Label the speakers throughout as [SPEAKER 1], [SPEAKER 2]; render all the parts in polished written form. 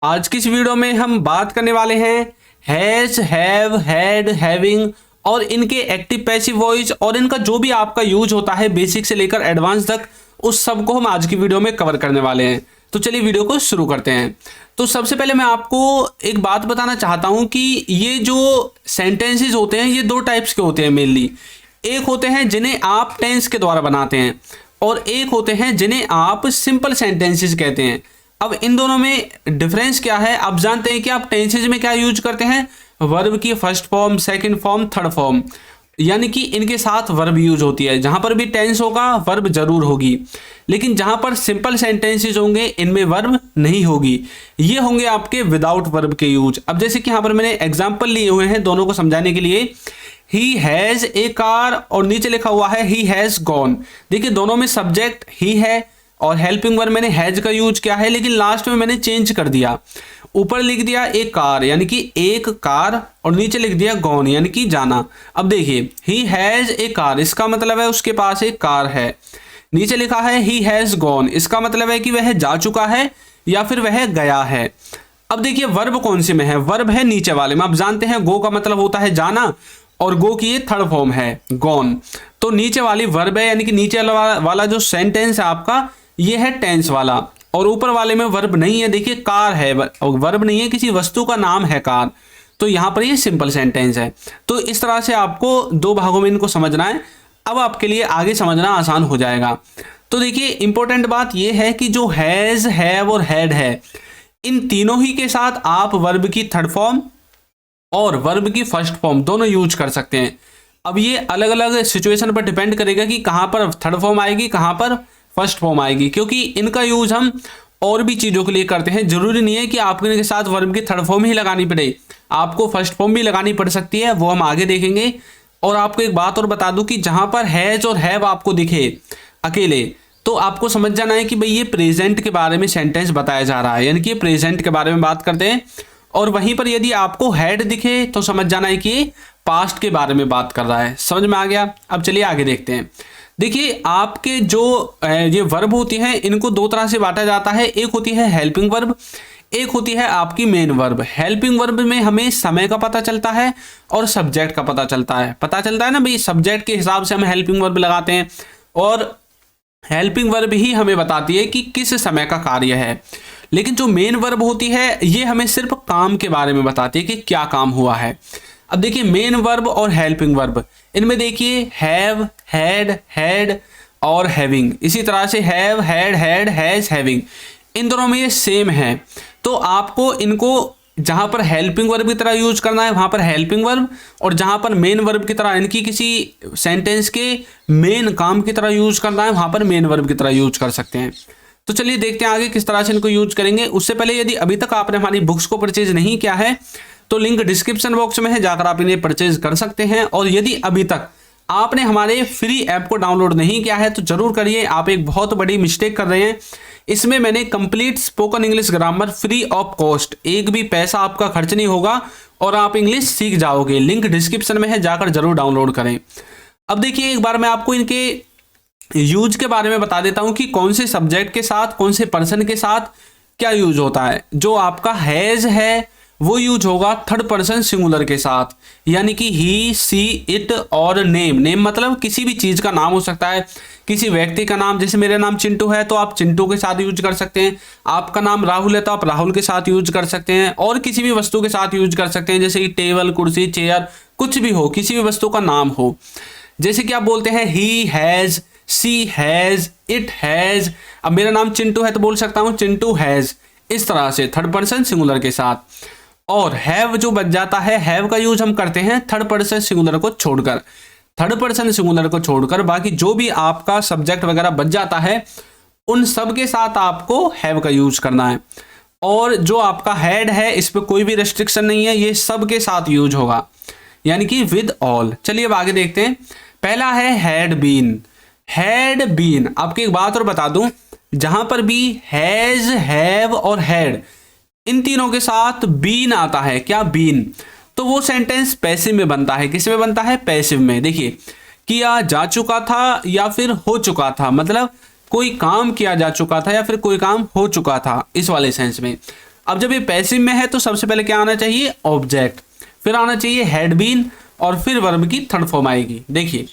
[SPEAKER 1] आज की इस वीडियो में हम बात करने वाले हैं हैज, हैव, हैड, हैविंग और इनके एक्टिव पैसिव वॉइस और इनका जो भी आपका यूज होता है बेसिक से लेकर एडवांस तक, उस सब को हम आज की वीडियो में कवर करने वाले हैं। तो चलिए वीडियो को शुरू करते हैं। तो सबसे पहले मैं आपको एक बात बताना चाहता हूं कि ये जो सेंटेंसेस होते हैं ये दो टाइप्स के होते हैं मेनली। एक होते हैं जिन्हें आप टेंस के द्वारा बनाते हैं और एक होते हैं जिन्हें आप सिंपल सेंटेंसेस कहते हैं। अब इन दोनों में डिफरेंस क्या है? आप जानते हैं कि आप टेंसेज में क्या यूज करते हैं, वर्ब की first form, second form, third form, यानी कि इनके साथ वर्ब यूज होती है। जहां पर भी टेंस होगा वर्ब जरूर होगी, लेकिन जहां पर सिंपल सेंटेंसेज होंगे इनमें वर्ब नहीं होगी, ये होंगे आपके विदाउट वर्ब के यूज। अब जैसे कि यहां पर मैंने एग्जाम्पल लिए हुए हैं दोनों को समझाने के लिए। ही हैज ए कार और नीचे लिखा हुआ है ही हैज गॉन। देखिए दोनों में सब्जेक्ट ही है और हेल्पिंग वर्ब मैंने हैज का यूज किया है, लेकिन लास्ट में मैंने चेंज कर दिया। ऊपर लिख दिया ए कार यानी कि एक कार और नीचे लिख दिया गॉन यानी कि जाना। अब देखिए ही हैज ए कार, इसका मतलब है उसके पास एक कार है। नीचे लिखा है ही हैज गॉन, इसका मतलब है कि वह जा चुका है या फिर वह गया है। अब देखिए वर्ब कौन से में है? वर्ब है नीचे वाले में। आप जानते हैं गो का मतलब होता है जाना और गो की ये थर्ड फॉर्म है गॉन। तो नीचे वाली वर्ब है यानी कि नीचे वाला जो सेंटेंस है आपका ये है टेंस वाला और ऊपर वाले में वर्ब नहीं है। देखिए कार है, वर्ब नहीं है, किसी वस्तु का नाम है कार, तो यहां पर ये सिंपल सेंटेंस है। तो इस तरह से आपको दो भागों में इनको समझना है। अब आपके लिए आगे समझना आसान हो जाएगा। तो देखिए इंपॉर्टेंट बात यह है कि जो हैज, हैव और हैड है, इन तीनों ही के साथ आप वर्ब की थर्ड फॉर्म और वर्ब की फर्स्ट फॉर्म दोनों यूज कर सकते हैं। अब ये अलग अलग सिचुएशन पर डिपेंड करेगा कि कहां पर थर्ड फॉर्म आएगी, कहां पर फर्स्ट फॉर्म आएगी, क्योंकि इनका यूज हम और भी चीजों के लिए करते हैं। जरूरी नहीं है कि आपको इनके साथ वर्ब की थर्ड फॉर्म ही लगानी पड़े, आपको फर्स्ट फॉर्म भी लगानी पड़ सकती है, वो हम आगे देखेंगे। और आपको एक बात और बता दूं कि जहां पर हैज और हैव आपको दिखे अकेले, तो आपको समझ जाना है कि भाई ये प्रेजेंट के बारे में सेंटेंस बताया जा रहा है, यानी कि प्रेजेंट के बारे में बात करते हैं। और वहीं पर यदि आपको हैड दिखे तो समझ जाना है कि ये पास्ट के बारे में बात कर रहा है। समझ में आ गया? अब चलिए आगे देखते हैं। देखिए आपके जो ये वर्ब होती हैं इनको दो तरह से बांटा जाता है। एक होती है हेल्पिंग वर्ब, एक होती है आपकी मेन वर्ब। हेल्पिंग वर्ब में हमें समय का पता चलता है और सब्जेक्ट का पता चलता है ना भाई, सब्जेक्ट के हिसाब से हम हेल्पिंग वर्ब लगाते हैं और हेल्पिंग वर्ब ही हमें बताती है कि किस समय का कार्य है। लेकिन जो मेन वर्ब होती है ये हमें सिर्फ काम के बारे में बताती है कि क्या काम हुआ है। अब देखिए मेन वर्ब और हेल्पिंग वर्ब, इनमें देखिए हैव, हैड, हैड और हैविंग, इसी तरह से have, had, had, has, having, इन दोनों में ये सेम है। तो आपको इनको जहां पर हेल्पिंग वर्ब की तरह यूज करना है वहां पर हेल्पिंग वर्ब, और जहां पर मेन वर्ब की तरह इनकी किसी सेंटेंस के मेन काम की तरह यूज करना है वहां पर मेन वर्ब की तरह यूज कर सकते हैं। तो चलिए देखते हैं आगे किस तरह से इनको यूज करेंगे। उससे पहले यदि अभी तक आपने हमारी बुक्स को परचेज नहीं किया है तो लिंक डिस्क्रिप्शन बॉक्स में है, जाकर आप इन्हें परचेज कर सकते हैं। और यदि अभी तक आपने हमारे फ्री ऐप को डाउनलोड नहीं किया है तो जरूर करिए, आप एक बहुत बड़ी मिस्टेक कर रहे हैं। इसमें मैंने complete spoken English grammar free of cost, एक भी पैसा आपका खर्च नहीं होगा और आप इंग्लिश सीख जाओगे। लिंक डिस्क्रिप्शन में है, जाकर जरूर डाउनलोड करें। अब देखिए एक बार मैं आपको इनके यूज के बारे में बता देता हूं कि कौन से सब्जेक्ट के साथ, कौन से पर्सन के साथ क्या यूज होता है। जो आपका हैज है वो यूज होगा थर्ड पर्सन सिंगुलर के साथ, यानी कि ही, सी, इट और नेम। नेम मतलब किसी भी चीज का नाम हो सकता है, किसी व्यक्ति का नाम। जैसे मेरा नाम चिंटू है तो आप चिंटू के साथ यूज कर सकते हैं, आपका नाम राहुल है तो आप राहुल के साथ यूज कर सकते हैं, और किसी भी वस्तु के साथ यूज कर सकते हैं, जैसे कि टेबल, कुर्सी, चेयर, कुछ भी हो, किसी भी वस्तु का नाम हो। जैसे कि आप बोलते हैं he has, she has, it has. अब मेरा नाम चिंटू है तो बोल सकता हूं चिंटू हैज, इस तरह से थर्ड पर्सन सिंगुलर के साथ। और हैव जो बच जाता है, हैव का यूज हम करते हैं थर्ड पर्सन सिंगुलर को छोड़कर। थर्ड पर्सन सिंगुलर को छोड़कर बाकी जो भी आपका सब्जेक्ट वगैरह बच जाता है उन सब के साथ आपको हैव का यूज करना है। और जो आपका हैड है इस पर कोई भी रेस्ट्रिक्शन नहीं है, ये सब के साथ यूज होगा, यानी कि विद ऑल। चलिए अब आगे देखते हैं। पहला है हैड बीन। हैड बीन, आपकी एक बात और बता दूं, जहां पर भी हैज, हैव और हैड इन तीनों के साथ बीन आता है, क्या बीन, तो वो सेंटेंस पैसिव में बनता है। किस में बनता है? पैसिव में। देखिए किया जा चुका था या फिर हो चुका था, मतलब कोई काम किया जा चुका था या फिर कोई काम हो चुका था, इस वाले सेंस में। अब जब ये पैसिव में है तो सबसे पहले क्या आना चाहिए, ऑब्जेक्ट, फिर आना चाहिए हैड बीन, और फिर वर्ब की थर्ड फॉर्म आएगी। देखिए,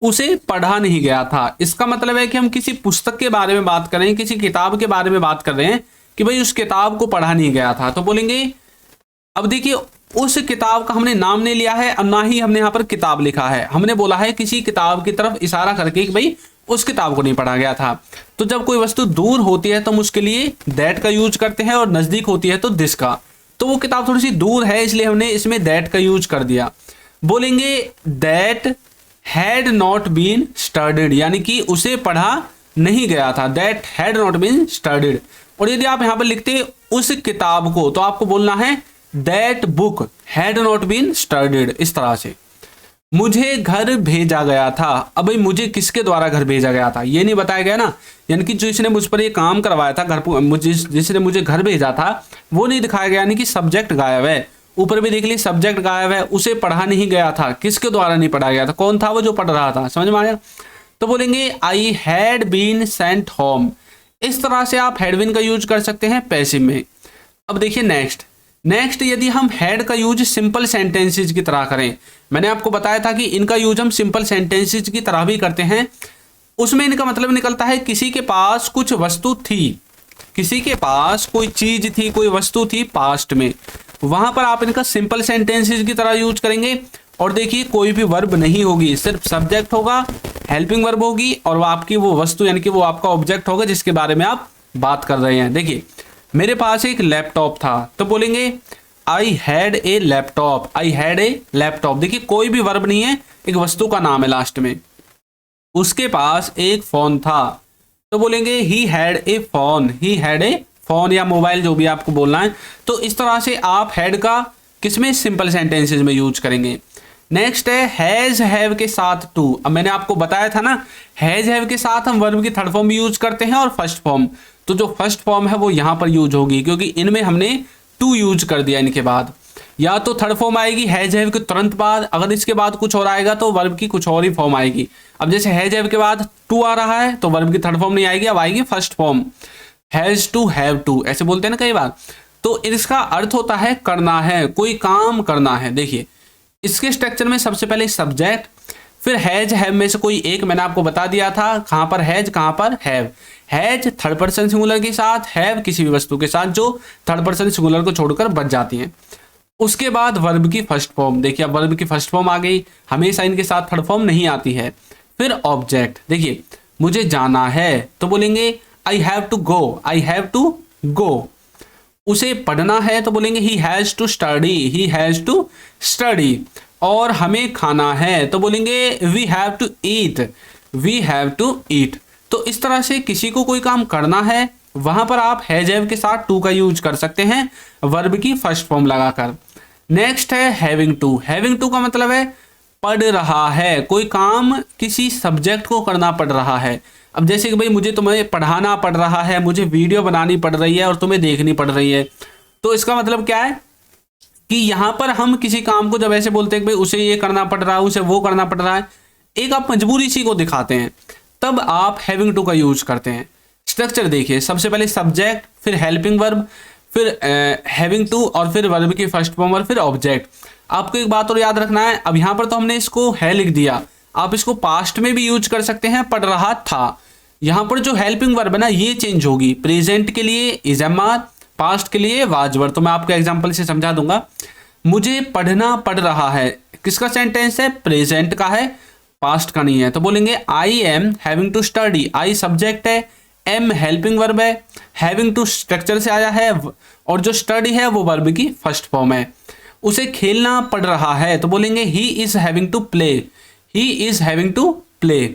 [SPEAKER 1] उसे पढ़ा नहीं गया था, इसका मतलब है कि हम किसी पुस्तक के बारे में बात कर रहे हैं, किसी किताब के बारे में बात कर रहे हैं कि भाई उस किताब को पढ़ा नहीं गया था, तो बोलेंगे, अब देखिए उस किताब का हमने नाम नहीं लिया है और ना ही हमने यहाँ पर किताब लिखा है, हमने बोला है किसी किताब की तरफ इशारा करके कि भाई उस किताब को नहीं पढ़ा गया था। तो जब कोई वस्तु दूर होती है तो हम उसके लिए दैट का यूज करते हैं, और नजदीक होती है तो दिस का। तो वो किताब थोड़ी सी दूर है इसलिए हमने इसमें दैट का यूज कर दिया। बोलेंगे that had not been studied, यानी कि उसे पढ़ा नहीं गया था, that had not been studied. और यदि आप यहां पर लिखते उस किताब को, तो आपको बोलना है that book had not been studied, इस तरह से। मुझे घर भेजा गया था, अब भाई मुझे किसके द्वारा घर भेजा गया था ये नहीं बताया गया ना, यानी कि जो इसने मुझ पर ये काम करवाया था, घर जिसने मुझे घर भेजा था वो नहीं दिखाया गया, यानी कि सब्जेक्ट गायब है। ऊपर भी देख ली सब्जेक्ट गायब है, उसे पढ़ा नहीं गया था, किसके द्वारा नहीं पढ़ा गया था, कौन था वो जो पढ़ रहा था, समझ में आया। तो बोलेंगे I had been sent home, इस तरह से आप हैड बीन का यूज कर सकते हैं पैसिव में। अब देखिए नेक्स्ट यदि हम हैड का यूज सिंपल सेंटेंसेज की तरह करें, मैंने आपको बताया था कि इनका यूज हम सिंपल सेंटेंसेज की तरह भी करते हैं, उसमें इनका मतलब निकलता है किसी के पास कुछ वस्तु थी, किसी के पास कोई चीज थी, कोई वस्तु थी पास्ट में, वहां पर आप इनका सिंपल सेंटेंसेज की तरह यूज करेंगे। और देखिए कोई भी वर्ब नहीं होगी, सिर्फ सब्जेक्ट होगा, हेल्पिंग वर्ब होगी, और वो आपकी वो वस्तु यानी कि वो आपका ऑब्जेक्ट होगा जिसके बारे में आप बात कर रहे हैं। देखिए मेरे पास एक लैपटॉप था, तो बोलेंगे I had a laptop, I had a laptop. देखिए कोई भी वर्ब नहीं है, एक वस्तु का नाम है लास्ट में। उसके पास एक फोन था, तो बोलेंगे he had a phone, he had a phone, या मोबाइल जो भी आपको बोलना है। तो इस तरह से आप हैड का किसमें, सिंपल सेंटेंसेज में यूज करेंगे। नेक्स्ट है हैज हैव के साथ टू। अब मैंने आपको बताया था ना, हैज हैव के साथ हम वर्ब की थर्ड फॉर्म भी यूज करते हैं और फर्स्ट फॉर्म, तो जो फर्स्ट फॉर्म है वो यहां पर यूज होगी क्योंकि इनमें हमने टू यूज कर दिया। इनके बाद या तो थर्ड फॉर्म आएगी हैज हैव के तुरंत बाद, अगर इसके बाद कुछ और आएगा तो वर्ब की कुछ और ही फॉर्म आएगी। अब जैसे हैज हैव के बाद टू आ रहा है तो वर्ब की थर्ड फॉर्म नहीं आएगी, अब आएगी first form, has to have to, ऐसे बोलते हैं ना कई बार। तो इसका अर्थ होता है करना है, कोई काम करना है। देखिए इसके स्ट्रक्चर में सबसे पहले सब्जेक्ट, फिर हैज हैव में से कोई एक, मैंने आपको बता दिया था कहां पर हैज कहां पर have. Has third person singular के साथ, हैव किसी भी वस्तु के साथ जो थर्ड पर्सन सिंगुलर को छोड़कर बच जाती है। उसके बाद वर्ब की फर्स्ट फॉर्म, देखिए अब वर्ब की फर्स्ट फॉर्म आ गई, हमेशा इनके साथ थर्ड फॉर्म नहीं आती है। फिर ऑब्जेक्ट, देखिए मुझे जाना है तो बोलेंगे I have to go, I have to go. उसे पढ़ना है तो बोलेंगे he has to study, he has to study. और हमें खाना है तो बोलेंगे we have to eat, we have to eat. तो इस तरह से किसी को कोई काम करना है वहां पर आप हैज हैव के साथ टू का यूज कर सकते हैं वर्ब की फर्स्ट फॉर्म लगाकर। नेक्स्ट है हैविंग टू। हैविंग टू का मतलब है पढ़ रहा है, कोई काम किसी सब्जेक्ट को करना पड़ रहा है। अब जैसे कि भाई मुझे तुम्हें पढ़ाना पड़ रहा है, मुझे वीडियो बनानी पड़ रही है और तुम्हें देखनी पड़ रही है, तो इसका मतलब क्या है कि यहां पर हम किसी काम को जब ऐसे बोलते हैं कि भाई उसे ये करना पड़ रहा है, उसे वो करना पड़ रहा है, एक आप मजबूरी सी को दिखाते हैं, तब आप हैविंग टू का यूज करते हैं। स्ट्रक्चर देखिए, सबसे पहले सब्जेक्ट, फिर हेल्पिंग वर्ब, फिर हैविंग टू, और फिर वर्ब की फर्स्ट फॉर्म और फिर ऑब्जेक्ट। आपको एक बात और याद रखना है, अब यहां पर तो हमने इसको है लिख दिया, आप इसको पास्ट में भी यूज कर सकते हैं, पढ़ रहा था। यहां पर जो हेल्पिंग वर्ब है ना ये चेंज होगी, प्रेजेंट के लिए इज एम आर, पास्ट के लिए वाज वर। तो मैं आपको एग्जांपल से समझा दूंगा। मुझे पढ़ना पड़ रहा है, किसका सेंटेंस है, प्रेजेंट का है, पास्ट का नहीं है। तो बोलेंगे I am having to study, I subject है, एम हेल्पिंग वर्ब है, हैविंग टू स्ट्रक्चर से आया है, और जो स्टडी है वो वर्ब की फर्स्ट फॉर्म है। उसे खेलना पड़ रहा है तो बोलेंगे he is having to play, he is having to play.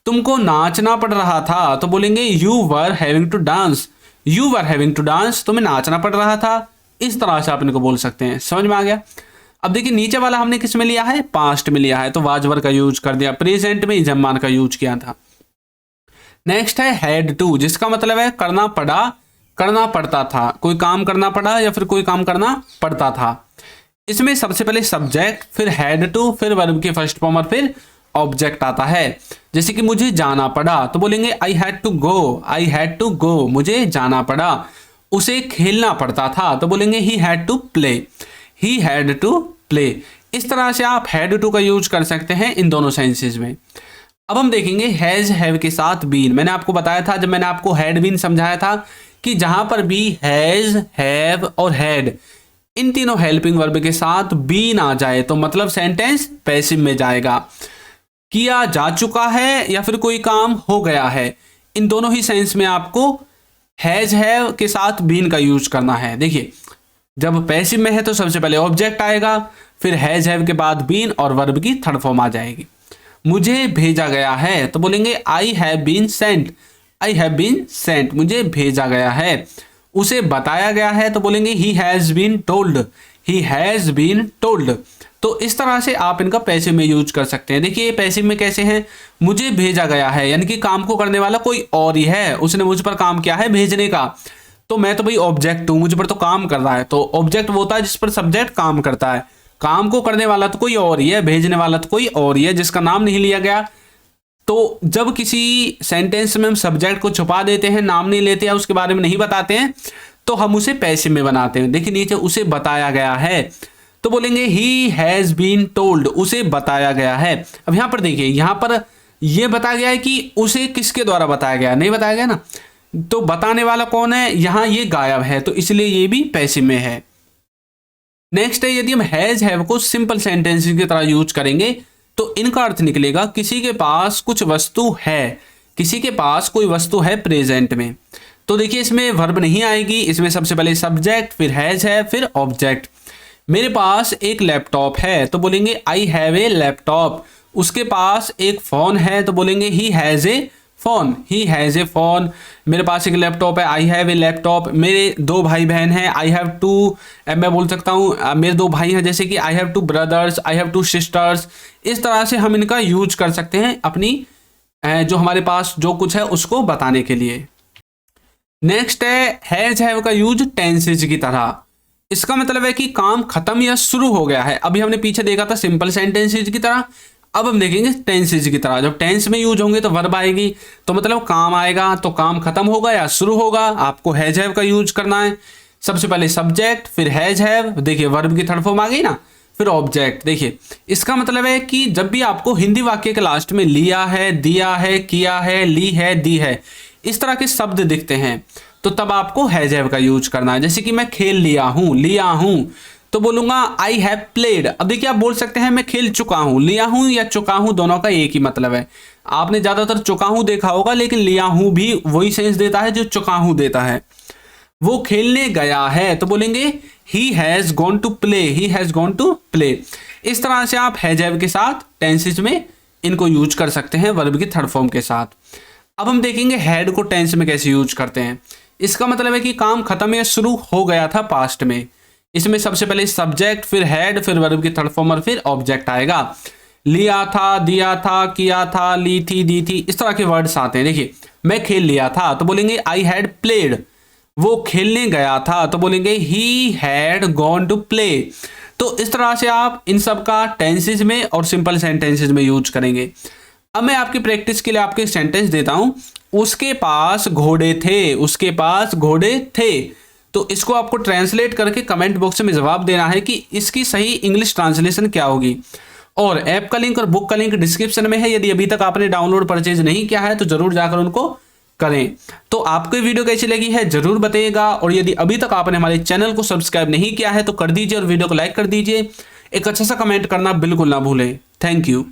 [SPEAKER 1] तुमको नाचना पड़ रहा था तो बोलेंगे you were having to dance, you were having to dance, तुम्हें नाचना पड़ रहा था। इस तरह से आप इनको बोल सकते हैं, समझ में आ गया। अब देखिए नीचे वाला हमने किस में लिया है, पास्ट में लिया है, तो वाज वर का यूज कर दिया, प्रेजेंट में इजमान का यूज किया था। नेक्स्ट है हैड टू, जिसका मतलब है करना पड़ा, करना पड़ता था, कोई काम करना पड़ा या फिर कोई काम करना पड़ता था। इसमें सबसे पहले सब्जेक्ट, फिर हैड टू, फिर वर्ब की फर्स्ट फॉर्म और फिर ऑब्जेक्ट आता है। जैसे कि मुझे जाना पड़ा तो बोलेंगे I had to go, I had to go, मुझे जाना पड़ा। उसे खेलना पड़ता था, तो बोलेंगे he had to play, he had to play. इस तरह से आप हैड टू का यूज कर सकते हैं इन दोनों सेंसेस में। अब हम देखेंगे हैज हैव के साथ बीन। मैंने आपको बताया था, जब मैंने आपको हैड बीन समझाया था, कि जहां पर भी हैज हैव और हैड इन तीनों हेल्पिंग वर्ब के साथ बीन आ जाए तो मतलब सेंटेंस पैसिव में जाएगा। किया जा चुका है या फिर कोई काम हो गया है, इन दोनों ही सेंस में आपको हैज हैव के साथ बीन का यूज करना है। देखिए, जब पैसिव में है तो सबसे पहले ऑब्जेक्ट आएगा, फिर हैज हैव के बाद बीन और वर्ब की थर्ड फॉर्म आ जाएगी। मुझे भेजा गया है तो बोलेंगे I have been sent, I have been sent, मुझे भेजा गया है। उसे बताया गया है तो बोलेंगे he has been told, he has been told. तो इस तरह से आप इनका पैसिव में यूज कर सकते हैं। देखिए पैसिव में कैसे हैं, मुझे भेजा गया है यानी कि काम को करने वाला कोई और ही है, उसने मुझ पर काम किया है भेजने का, तो मैं तो भाई ऑब्जेक्ट हूं, मुझ पर तो काम कर रहा है। तो ऑब्जेक्ट वो होता है जिस पर सब्जेक्ट काम करता है, काम को करने वाला तो कोई और ही है, भेजने वाला तो कोई और ही है जिसका नाम नहीं लिया गया। तो जब किसी सेंटेंस में हम सब्जेक्ट को छुपा देते हैं, नाम नहीं लेते हैं, उसके बारे में नहीं बताते हैं, तो हम उसे पैसिव में बनाते हैं। देखिए नीचे उसे बताया गया है तो बोलेंगे ही हैज बीन टोल्ड, उसे बताया गया है। अब यहां पर देखिए, यहां पर यह बताया गया है कि उसे किसके द्वारा बताया गया, नहीं बताया गया ना, तो बताने वाला कौन है, यहां ये गायब है, तो इसलिए ये भी पैसिव में है। नेक्स्ट है, यदि हम हैज हैव को सिंपल सेंटेंस की तरह यूज करेंगे तो इनका अर्थ निकलेगा किसी के पास कुछ वस्तु है, किसी के पास कोई वस्तु है प्रेजेंट में। तो देखिए इसमें वर्ब नहीं आएगी, इसमें सबसे पहले सब्जेक्ट, फिर हैज है, फिर ऑब्जेक्ट। मेरे पास एक लैपटॉप है तो बोलेंगे आई हैव ए लैपटॉप। उसके पास एक फोन है तो बोलेंगे he has a phone, he has a phone. मेरे पास एक लैपटॉप है, आई हैव ए लैपटॉप। मेरे दो भाई बहन हैं, आई हैव टू, मैं बोल सकता हूँ मेरे दो भाई हैं, जैसे कि आई have two brothers, I have two sisters. इस तरह से हम इनका यूज कर सकते हैं अपनी जो हमारे पास जो कुछ है उसको बताने के लिए। नेक्स्ट है हैज हैव का यूज टेंसेज की तरह। इसका मतलब है कि काम खत्म या शुरू हो गया है। अभी हमने पीछे देखा था सिंपल सेंटेंसेज की तरह, अब हम देखेंगे टेंसेज की तरह। जब टेंस में यूज होंगे तो वर्ब आएगी, तो मतलब काम आएगा, तो काम खत्म होगा या शुरू होगा, आपको हैज हैव का यूज करना है। सबसे पहले सब्जेक्ट, फिर हैज हैव, देखिए वर्ब की थर्ड फॉर्म आ गई ना, फिर ऑब्जेक्ट। देखिए इसका मतलब है कि जब भी आपको हिंदी वाक्य के लास्ट में लिया है, दिया है, किया है, ली है, दी है, इस तरह के शब्द दिखते हैं तो तब आपको हैज हैव का यूज करना है। जैसे कि मैं खेल लिया हूं तो बोलूंगा आई हैव प्लेड। अब देखिए आप बोल सकते हैं मैं खेल चुका हूं, लिया हूं या चुका हूं दोनों का एक ही मतलब है। आपने ज्यादातर चुका हूं देखा होगा, लेकिन लिया हूं भी वही सेंस देता है जो चुका हूं देता है। वो खेलने गया है तो बोलेंगे he has gone to play, he has gone to play. इस तरह से आप हैज हैव के साथ टेंसेज में इनको यूज कर सकते हैं वर्ब की थर्ड फॉर्म के साथ। अब हम देखेंगे हैड को टेंस में कैसे यूज करते हैं। इसका मतलब है कि काम खत्म या शुरू हो गया था पास्ट में। इसमें सबसे पहले सब्जेक्ट, फिर हैड, फिर वर्ब की थर्ड फॉर्म और फिर ऑब्जेक्ट आएगा। लिया था, दिया था, किया था, ली थी, दी थी, इस तरह के वर्ड्स आते हैं। देखिए मैं खेल लिया था तो बोलेंगे आई हैड प्लेड। वो खेलने गया था तो बोलेंगे he had gone to play. तो इस तरह से आप इन सब का टेंसेज में और सिंपल सेंटेंसेज में यूज करेंगे। अब मैं आपकी प्रैक्टिस के लिए आपके सेंटेंस देता हूं। उसके पास घोड़े थे, उसके पास घोड़े थे। तो इसको आपको ट्रांसलेट करके कमेंट बॉक्स में जवाब देना है कि इसकी सही इंग्लिश ट्रांसलेशन क्या होगी। और ऐप का लिंक और बुक का लिंक डिस्क्रिप्शन में है। यदि अभी तक आपने डाउनलोड परचेज नहीं किया है तो जरूर जाकर उनको करें। तो आपको वीडियो कैसी लगी है जरूर बताइएगा। और यदि अभी तक आपने हमारे चैनल को सब्सक्राइब नहीं किया है तो कर दीजिए और वीडियो को लाइक कर दीजिए। एक अच्छा सा कमेंट करना बिल्कुल ना भूलें। Thank you.